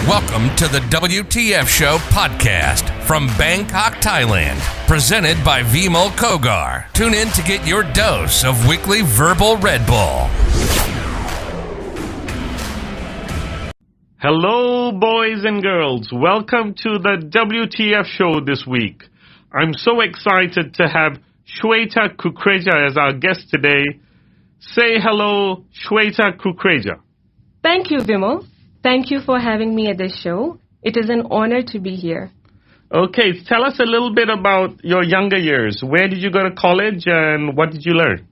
Welcome to the Wtf Show podcast from Bangkok, Thailand. Presented by Vimol Kogar. Tune in to get your dose of weekly verbal Red Bull. Hello, boys and girls. Welcome to the Wtf Show this week. I'm so excited to have Shveta Kukreja as our guest today. Say hello, Shveta Kukreja. Thank you, Vimol. Thank you for having me at this show. It is an honor to be here. Okay, tell us a little bit about your younger years. Where did you go to college and what did you learn?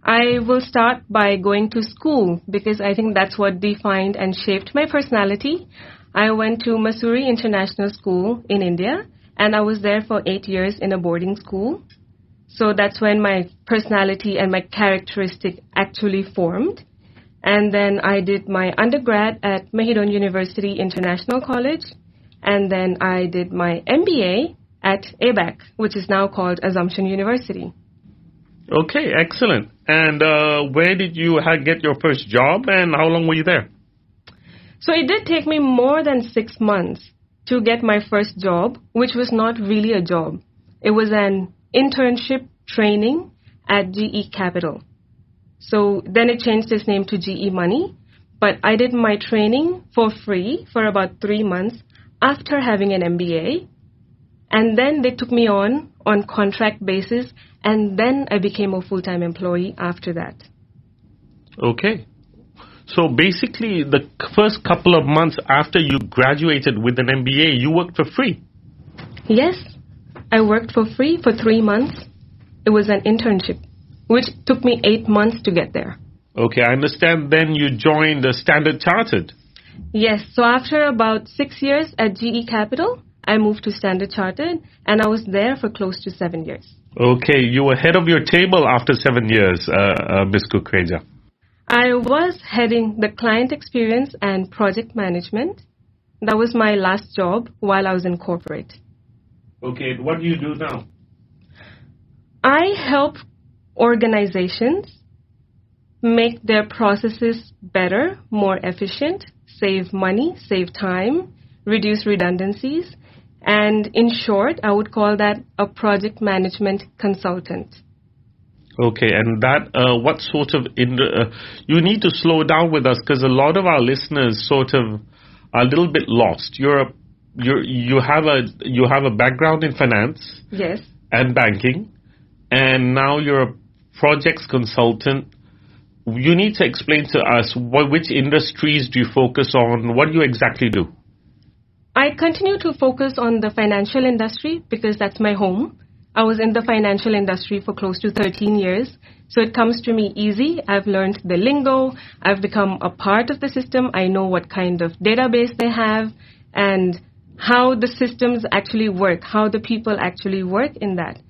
I will start by going to school because I think that's what defined and shaped my personality. I went to Mussoorie International School in India, and I was there for 8 years in a boarding school. So that's when my personality and my characteristic actually formed. And then I did my undergrad at Mahidol University International College. And then I did my MBA at ABAC, which is now called Assumption University. Okay, excellent. And where did you get your first job and how long were you there? So it did take me more than 6 months to get my first job, which was not really a job. It was an internship training at GE Capital. So then it changed its name to GE Money. But I did my training for free for about 3 months after having an MBA. And then they took me on contract basis. And then I became a full-time employee after that. Okay. So basically, the first couple of months after you graduated with an MBA, you worked for free. Yes, I worked for free for 3 months. It was an internship, which took me 8 months to get there. Okay, I understand then you joined Standard Chartered. Yes, so after about 6 years at GE Capital, I moved to Standard Chartered, and I was there for close to 7 years. Okay, you were head of your table after 7 years, Ms. Kukreja. I was heading the client experience and project management. That was my last job while I was in corporate. Okay, what do you do now? I help organizations make their processes better, more efficient, save money, save time, reduce redundancies, and in short, I would call that a project management consultant. Okay, and that, what sort of, you need to slow down with us because a lot of our listeners sort of are a little bit lost. You have a background in finance. Yes. And banking, and now you're a projects consultant. You need to explain to us which industries do you focus on? What do you exactly do? I continue to focus on the financial industry because that's my home. I was in the financial industry for close to 13 years, so it comes to me easy. I've learned the lingo. I've become a part of the system. I know what kind of database they have and how the systems actually work, how the people actually work in that.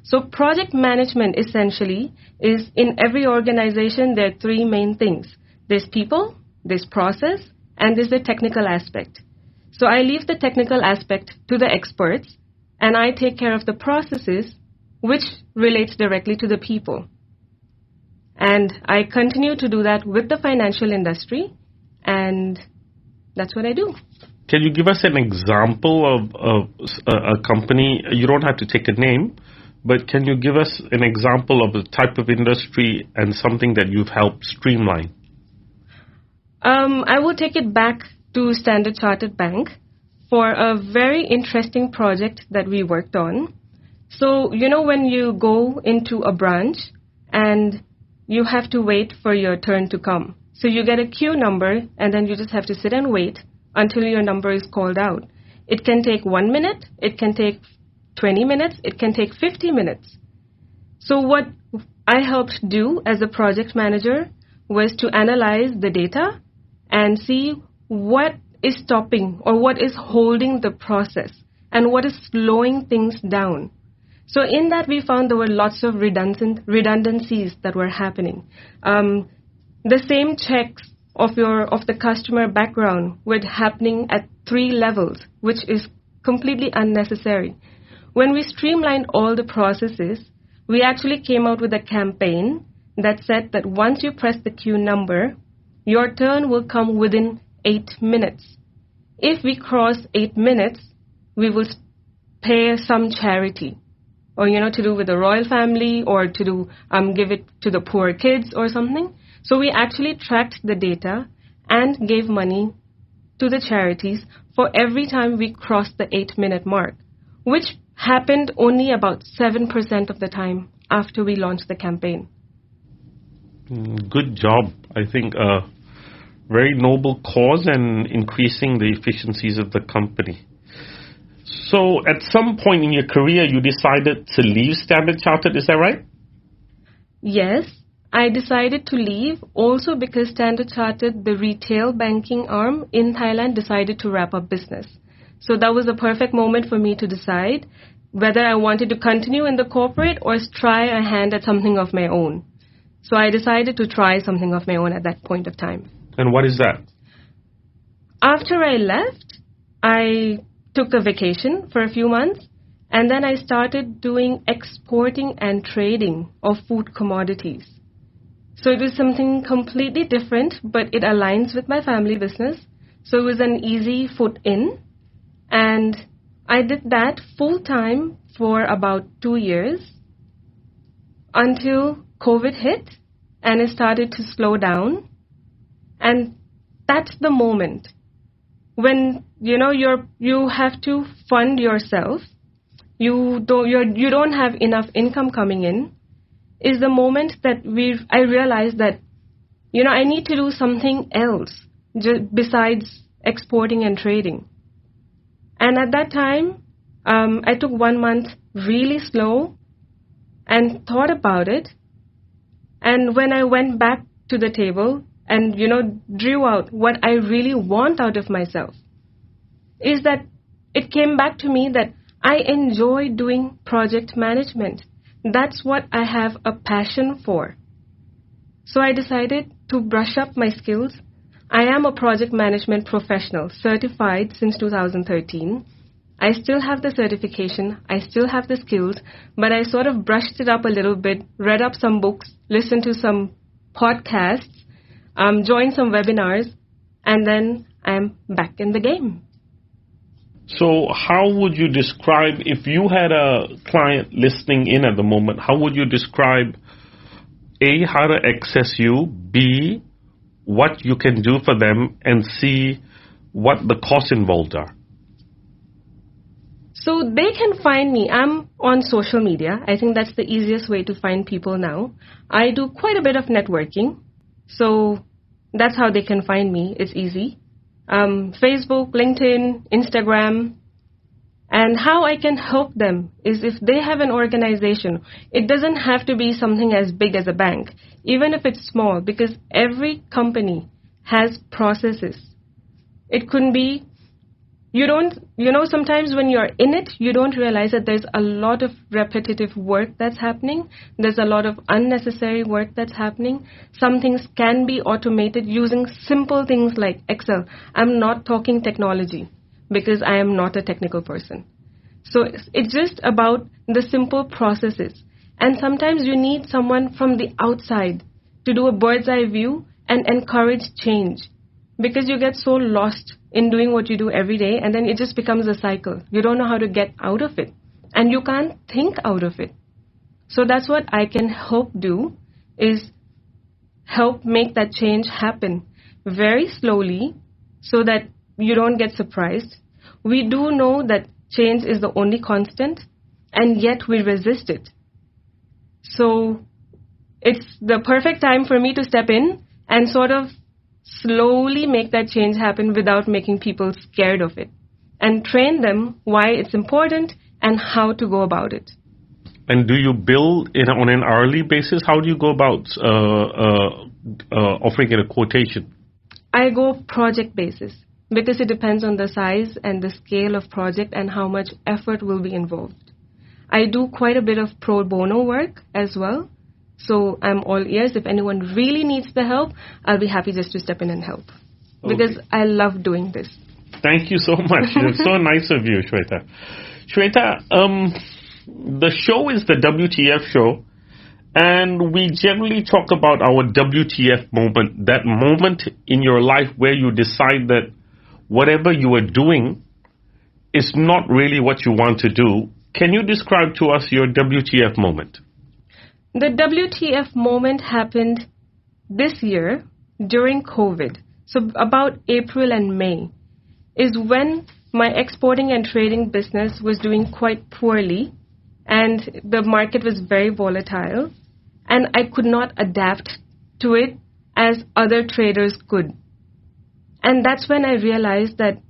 So project management essentially is in every organization, there are three main things. There's people, there's process, and there's the technical aspect. So I leave the technical aspect to the experts, and I take care of the processes, which relates directly to the people. And I continue to do that with the financial industry, and that's what I do. Can you give us an example of a company? You don't have to take a name, but can you give us an example of the type of industry and something that you've helped streamline? I will take it back to Standard Chartered Bank for a very interesting project that we worked on. So, when you go into a branch and you have to wait for your turn to come. So you get a queue number and then you just have to sit and wait until your number is called out. It can take 1 minute, it can take 20 minutes, it can take 50 minutes. So what I helped do as a project manager was to analyze the data and see what is stopping or what is holding the process and what is slowing things down. So in that we found there were lots of redundancies that were happening. The same checks of the customer background were happening at 3 levels, which is completely unnecessary. When we streamlined all the processes, we actually came out with a campaign that said that once you press the queue number, your turn will come within 8 minutes. if we cross 8 minutes, we will pay some charity, or, to do with the royal family, or to do, give it to the poor kids or something. So we actually tracked the data and gave money to the charities for every time we crossed the 8-minute mark, which happened only about 7% of the time after we launched the campaign. Good job. I think a very noble cause and increasing the efficiencies of the company. So at some point in your career, you decided to leave Standard Chartered, is that right? Yes, I decided to leave also because Standard Chartered, the retail banking arm in Thailand, decided to wrap up business. So that was the perfect moment for me to decide whether I wanted to continue in the corporate or try a hand at something of my own. So I decided to try something of my own at that point of time. And what is that? After I left, I took a vacation for a few months, and then I started doing exporting and trading of food commodities. So it was something completely different, but it aligns with my family business. So it was an easy foot in. And I did that full time for about 2 years until COVID hit and it started to slow down. And that's the moment when, you have to fund yourself. You don't have enough income coming in. Is the moment that I realized that, I need to do something else besides exporting and trading. And at that time, I took 1 month really slow and thought about it. And when I went back to the table and, drew out what I really want out of myself, is that it came back to me that I enjoy doing project management. That's what I have a passion for. So I decided to brush up my skills. I am a project management professional, certified since 2013. I still have the certification, I still have the skills, but I sort of brushed it up a little bit, read up some books, listened to some podcasts, joined some webinars, and then I'm back in the game. So how would you describe, if you had a client listening in at the moment, how would you describe, A, how to access you, B, what you can do for them, and C, what the costs involved are? So they can find me. I'm on social media. I think that's the easiest way to find people now. I do quite a bit of networking. So that's how they can find me. It's easy. Facebook, LinkedIn, Instagram. And how I can help them is if they have an organization, it doesn't have to be something as big as a bank, even if it's small, because every company has processes. It couldn't be, sometimes when you're in it, you don't realize that there's a lot of repetitive work that's happening. There's a lot of unnecessary work that's happening. Some things can be automated using simple things like Excel. I'm not talking technology, because I am not a technical person. So it's just about the simple processes. And sometimes you need someone from the outside to do a bird's eye view and encourage change, because you get so lost in doing what you do every day, and then it just becomes a cycle. You don't know how to get out of it, and you can't think out of it. So that's what I can help do, is help make that change happen very slowly so that you don't get surprised. We do know that change is the only constant, and yet we resist it. So it's the perfect time for me to step in and sort of slowly make that change happen without making people scared of it, and train them why it's important and how to go about it. And do you bill on an hourly basis? How do you go about offering it a quotation? I go project basis, because it depends on the size and the scale of project and how much effort will be involved. I do quite a bit of pro bono work as well. So I'm all ears. If anyone really needs the help, I'll be happy just to step in and help. Because I love doing this. Thank you so much. It's so nice of you, Shveta. Shveta, the show is the WTF show, and we generally talk about our WTF moment, that moment in your life where you decide that whatever you were doing is not really what you want to do. Can you describe to us your WTF moment? The WTF moment happened this year during COVID. So about April and May is when my exporting and trading business was doing quite poorly and the market was very volatile and I could not adapt to it as other traders could. And that's when I realized that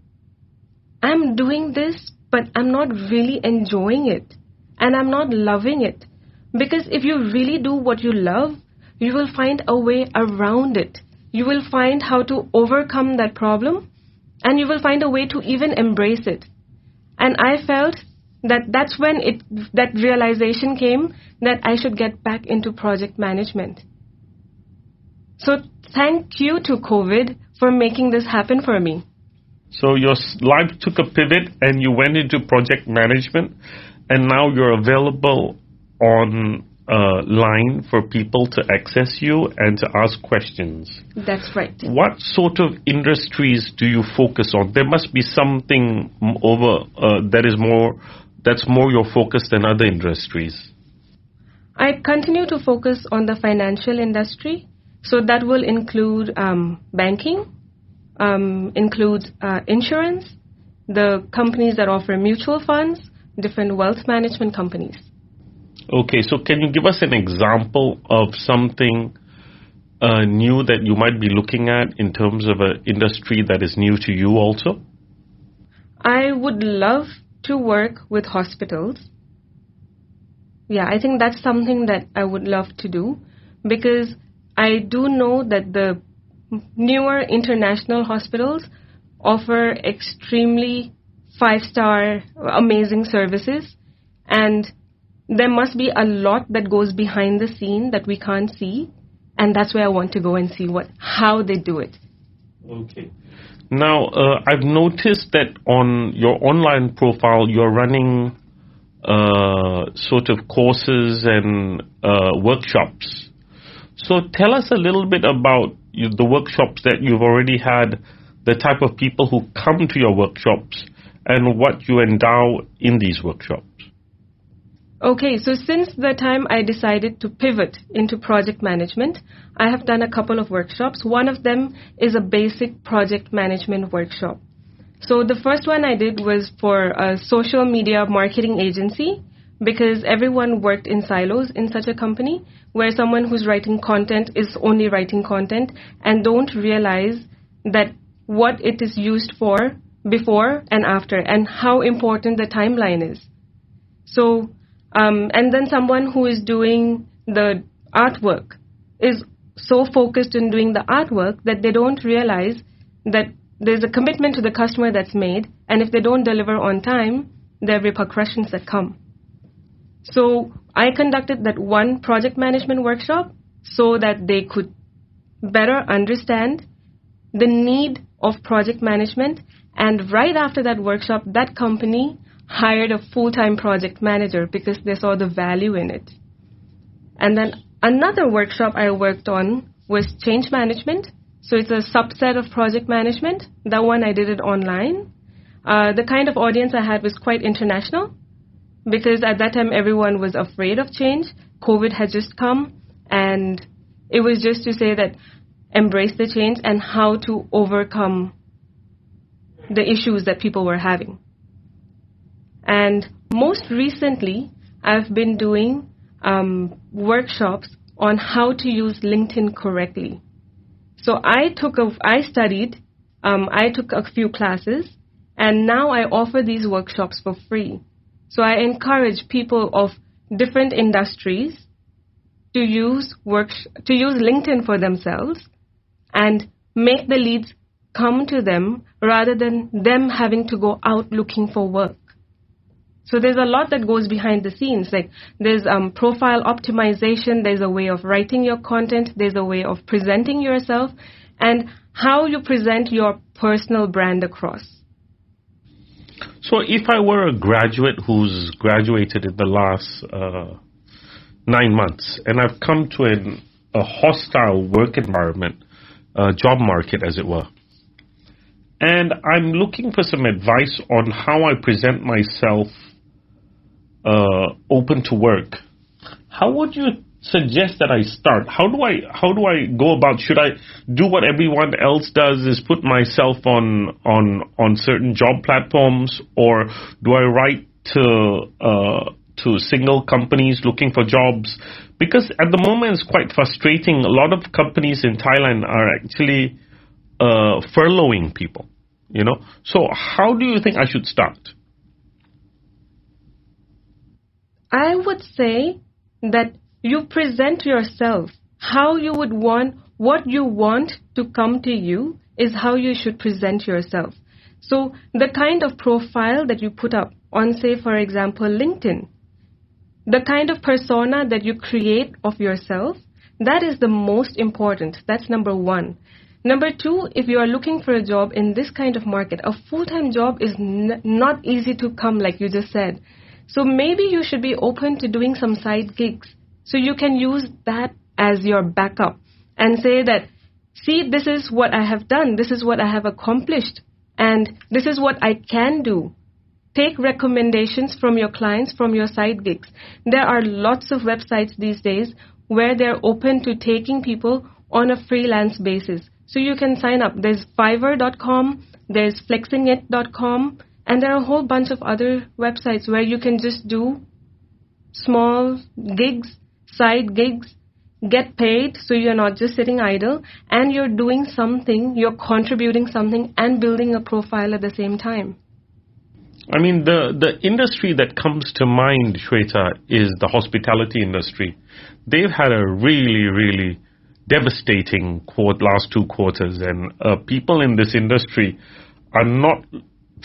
I'm doing this, but I'm not really enjoying it and I'm not loving it. Because if you really do what you love, you will find a way around it. You will find how to overcome that problem and you will find a way to even embrace it. And I felt that that's when that realization came that I should get back into project management. So thank you to COVID for making this happen for me. So your life took a pivot and you went into project management, and now you're available on line for people to access you and to ask questions. That's right. What sort of industries do you focus on? There must be something that's more your focus than other industries. I continue to focus on the financial industry. So that will include banking, includes insurance, the companies that offer mutual funds, different wealth management companies. Okay, so can you give us an example of something new that you might be looking at in terms of an industry that is new to you also? I would love to work with hospitals. Yeah, I think that's something that I would love to do because I do know that the newer international hospitals offer extremely 5-star amazing services, and there must be a lot that goes behind the scene that we can't see, and that's where I want to go and see how they do it. Okay. Now, I've noticed that on your online profile, you're running sort of courses and workshops. So tell us a little bit about the workshops that you've already had, the type of people who come to your workshops, and what you endow in these workshops. Okay, so since the time I decided to pivot into project management, I have done a couple of workshops. One of them is a basic project management workshop. So the first one I did was for a social media marketing agency, because everyone worked in silos in such a company where someone who's writing content is only writing content and don't realize that what it is used for before and after and how important the timeline is. So, and then someone who is doing the artwork is so focused on doing the artwork that they don't realize that there's a commitment to the customer that's made, and if they don't deliver on time, there are repercussions that come. So I conducted that one project management workshop so that they could better understand the need of project management. And right after that workshop, that company hired a full-time project manager because they saw the value in it. And then another workshop I worked on was change management. So it's a subset of project management. That one I did it online. The kind of audience I had was quite international, because at that time everyone was afraid of change. COVID had just come, and it was just to say that embrace the change and how to overcome the issues that people were having. And most recently, I've been doing workshops on how to use LinkedIn correctly. So I took a few classes, and now I offer these workshops for free. So I encourage people of different industries to use LinkedIn for themselves and make the leads come to them rather than them having to go out looking for work. So there's a lot that goes behind the scenes. Like there's profile optimization, there's a way of writing your content, there's a way of presenting yourself, and how you present your personal brand across. So if I were a graduate who's graduated in the last 9 months, and I've come to a hostile work environment, job market as it were, and I'm looking for some advice on how I present myself open to work. How would you suggest that I start? How do I go about? Should I do what everyone else does, is put myself on certain job platforms, or do I write to single companies looking for jobs? Because at the moment it's quite frustrating. A lot of companies in Thailand are actually furloughing people, So how do you think I should start? I would say that you present yourself. How you would want, what you want to come to you is how you should present yourself. So the kind of profile that you put up on, say, for example, LinkedIn, the kind of persona that you create of yourself, that is the most important. That's number one. Number two, if you are looking for a job in this kind of market, a full-time job is not easy to come, like you just said. So maybe you should be open to doing some side gigs. So you can use that as your backup and say that, see, this is what I have done. This is what I have accomplished. And this is what I can do. Take recommendations from your clients, from your side gigs. There are lots of websites these days where they're open to taking people on a freelance basis. So you can sign up. There's Fiverr.com, there's Flexingit.com, and there are a whole bunch of other websites where you can just do small gigs, side gigs, get paid, so you're not just sitting idle, and you're doing something, you're contributing something and building a profile at the same time. I mean, the industry that comes to mind, Shveta, is the hospitality industry. They've had a really, really devastating last 2 quarters, and people in this industry are not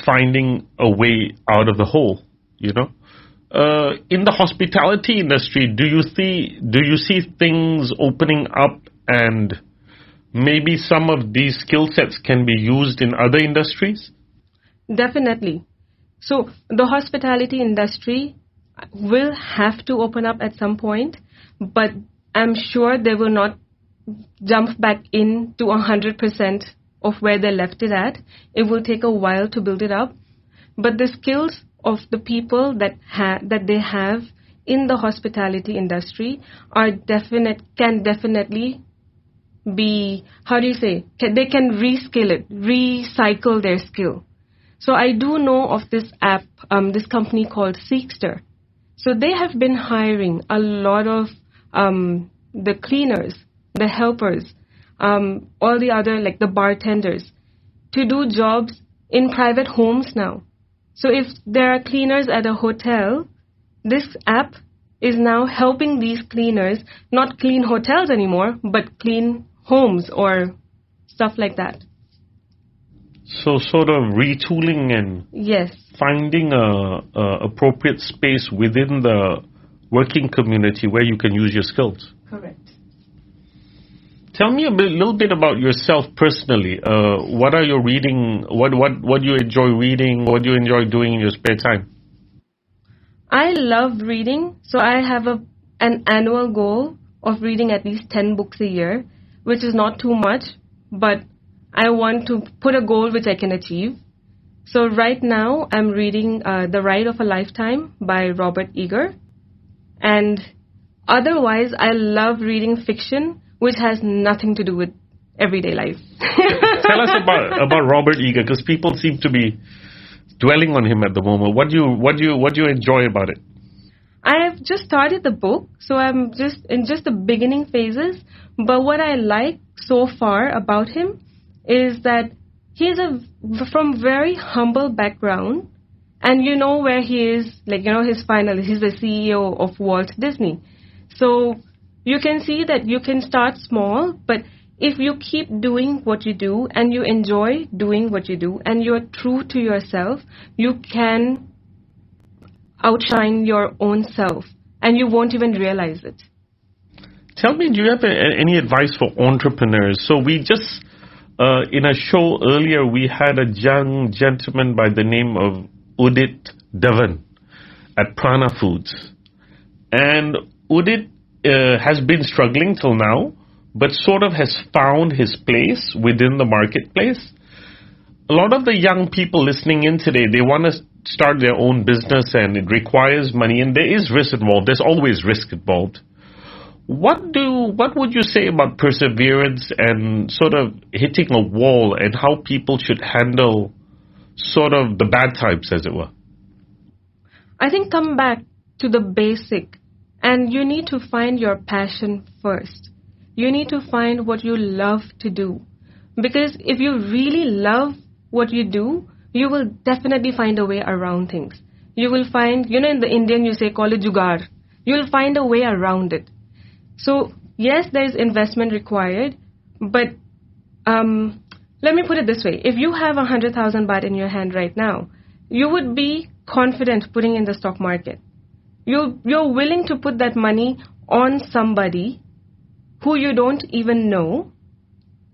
finding a way out of the hole, In the hospitality industry, do you see things opening up, and maybe some of these skill sets can be used in other industries? Definitely. So the hospitality industry will have to open up at some point, but I'm sure they will not jump back into 100% of where they left it at. It will take a while to build it up. But the skills of the people that they have in the hospitality industry can definitely be, they can reskill it, recycle their skill. So I do know of this app, this company called Seekster. So they have been hiring a lot of the cleaners, the helpers, all the other, like the bartenders, to do jobs in private homes now. So if there are cleaners at a hotel, this app is now helping these cleaners not clean hotels anymore, but clean homes or stuff like that. So sort of retooling and yes, finding a appropriate space within the working community where you can use your skills. Correct. Tell me a little bit about yourself personally. What are you reading? What do you enjoy reading? What do you enjoy doing in your spare time? I love reading. So I have an annual goal of reading at least 10 books a year, which is not too much, but I want to put a goal which I can achieve. So right now I'm reading The Ride of a Lifetime by Robert Eager. And otherwise I love reading fiction, which has nothing to do with everyday life. Tell us about Robert Eager, because people seem to be dwelling on him at the moment. What do you enjoy about it? I have just started the book, so I'm just in the beginning phases. But what I like so far about him is that he's from very humble background, and you know where he is, he's the CEO of Walt Disney. So you can see that you can start small, but if you keep doing what you do and you enjoy doing what you do and you're true to yourself, you can outshine your own self and you won't even realize it. Tell me, do you have any advice for entrepreneurs? So we just, in a show earlier, we had a young gentleman by the name of Udit Devan at Prana Foods. And Udit has been struggling till now, but sort of has found his place within the marketplace. a lot of the young people listening in today, they want to start their own business and it requires money and there is risk involved. There's always risk involved. What would you say about perseverance and sort of hitting a wall and how people should handle sort of the bad times, as it were? I think come back to the basic, and you need to find your passion first. You need to find what you love to do. Because if you really love what you do, you will definitely find a way around things. You will find, in the Indian you say, call it jugaad. You will find a way around it. So, yes, there is investment required, but let me put it this way. If you have 100,000 baht in your hand right now, you would be confident putting in the stock market. You're willing to put that money on somebody who you don't even know,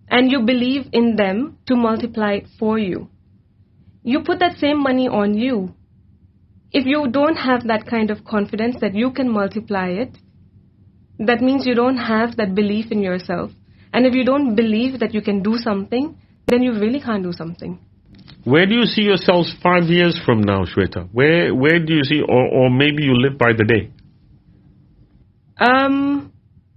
and you believe in them to multiply it for you. You put that same money on you. If you don't have that kind of confidence that you can multiply it, that means you don't have that belief in yourself. And if you don't believe that you can do something, then you really can't do something. Where do you see yourselves 5 years from now, Shveta? Where do you see, or maybe you live by the day?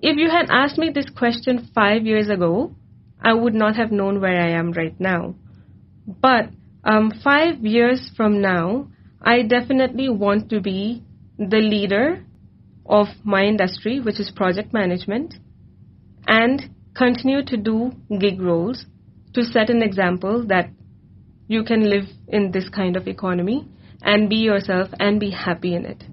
If you had asked me this question 5 years ago, I would not have known where I am right now. But 5 years from now, I definitely want to be the leader of my industry, which is project management, and continue to do gig roles to set an example that you can live in this kind of economy and be yourself and be happy in it.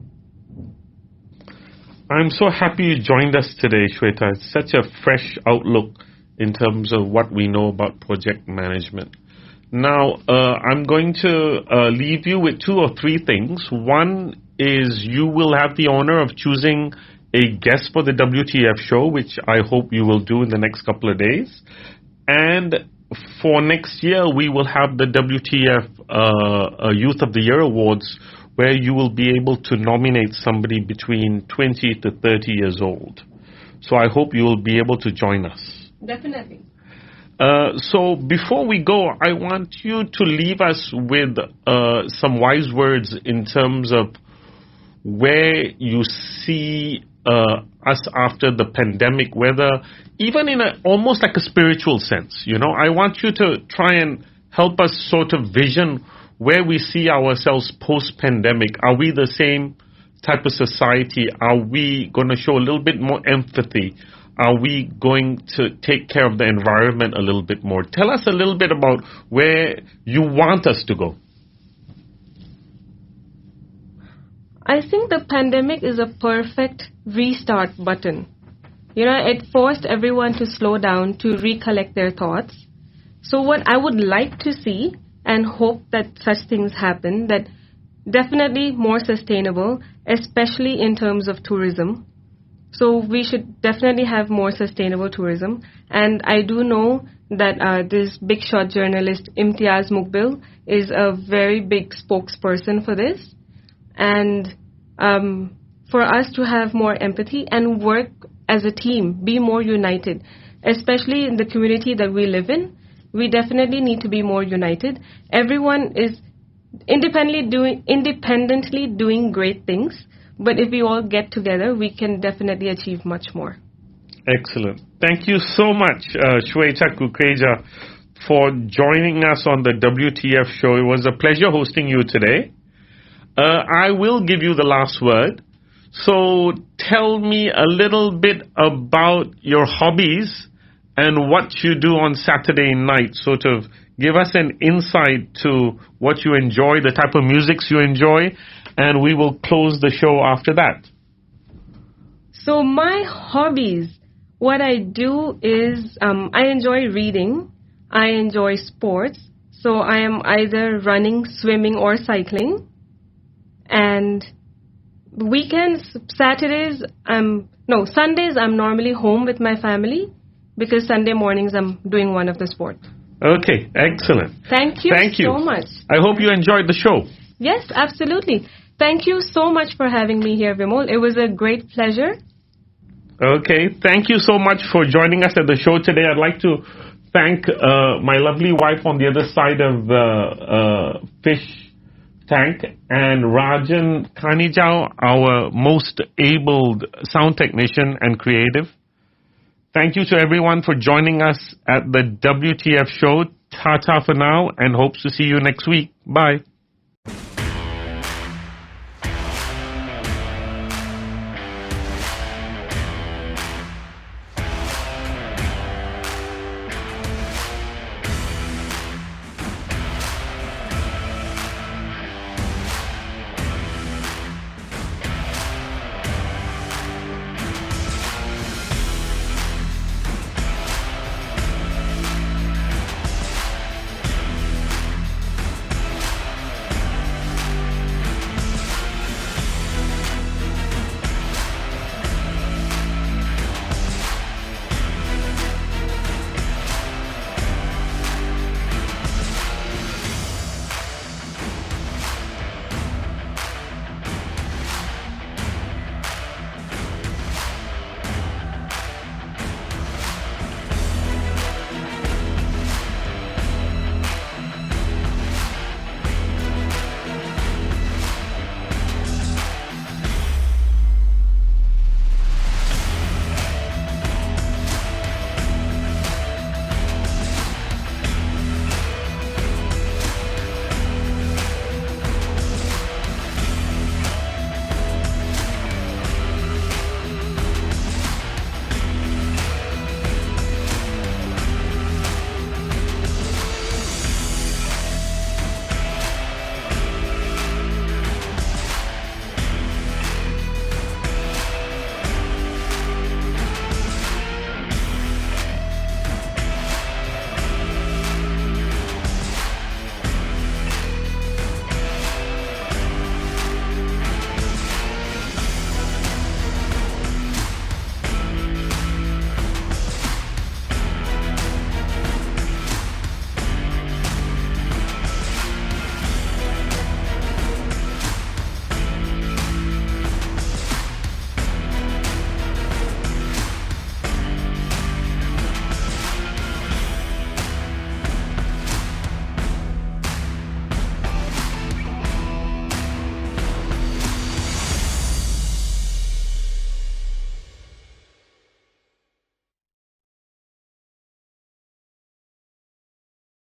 I'm so happy you joined us today, Shveta. It's such a fresh outlook in terms of what we know about project management. Now, I'm going to leave you with 2 or 3 things. One is you will have the honor of choosing a guest for the WTF show, which I hope you will do in the next couple of days. And for next year, we will have the WTF Youth of the Year Awards, where you will be able to nominate somebody between 20 to 30 years old. So I hope you will be able to join us. Definitely. So before we go, I want you to leave us with some wise words in terms of where you see us after the pandemic, whether even in almost like a spiritual sense. I want you to try and help us sort of vision where we see ourselves post-pandemic. Are we the same type of society? Are we going to show a little bit more empathy? Are we going to take care of the environment a little bit more? Tell us a little bit about where you want us to go. I think the pandemic is a perfect restart button. It forced everyone to slow down, to recollect their thoughts. So what I would like to see and hope that such things happen, that definitely more sustainable, especially in terms of tourism. So we should definitely have more sustainable tourism. And I do know that this big shot journalist Imtiaz Mukbil is a very big spokesperson for this. And for us to have more empathy and work as a team, be more united, especially in the community that we live in, we definitely need to be more united. Everyone is independently doing great things, but if we all get together, we can definitely achieve much more. Excellent. Thank you so much, Shveta Kukreja, for joining us on the WTF show. It was a pleasure hosting you today. I will give you the last word. So tell me a little bit about your hobbies and what you do on Saturday night. Sort of give us an insight to what you enjoy, the type of musics you enjoy, and we will close the show after that. So my hobbies, what I do is I enjoy reading. I enjoy sports. So I am either running, swimming, or cycling. And weekends, Sundays, I'm normally home with my family because Sunday mornings I'm doing one of the sport. Okay, excellent. Thank you so much. I hope you enjoyed the show. Yes, absolutely. Thank you so much for having me here, Vimol. It was a great pleasure. Okay, thank you so much for joining us at the show today. I'd like to thank my lovely wife on the other side of the fish tank, and Rajan Kanijao, our most abled sound technician and creative. Thank you to everyone for joining us at the WTF show. Ta-ta for now, and hopes to see you next week. Bye.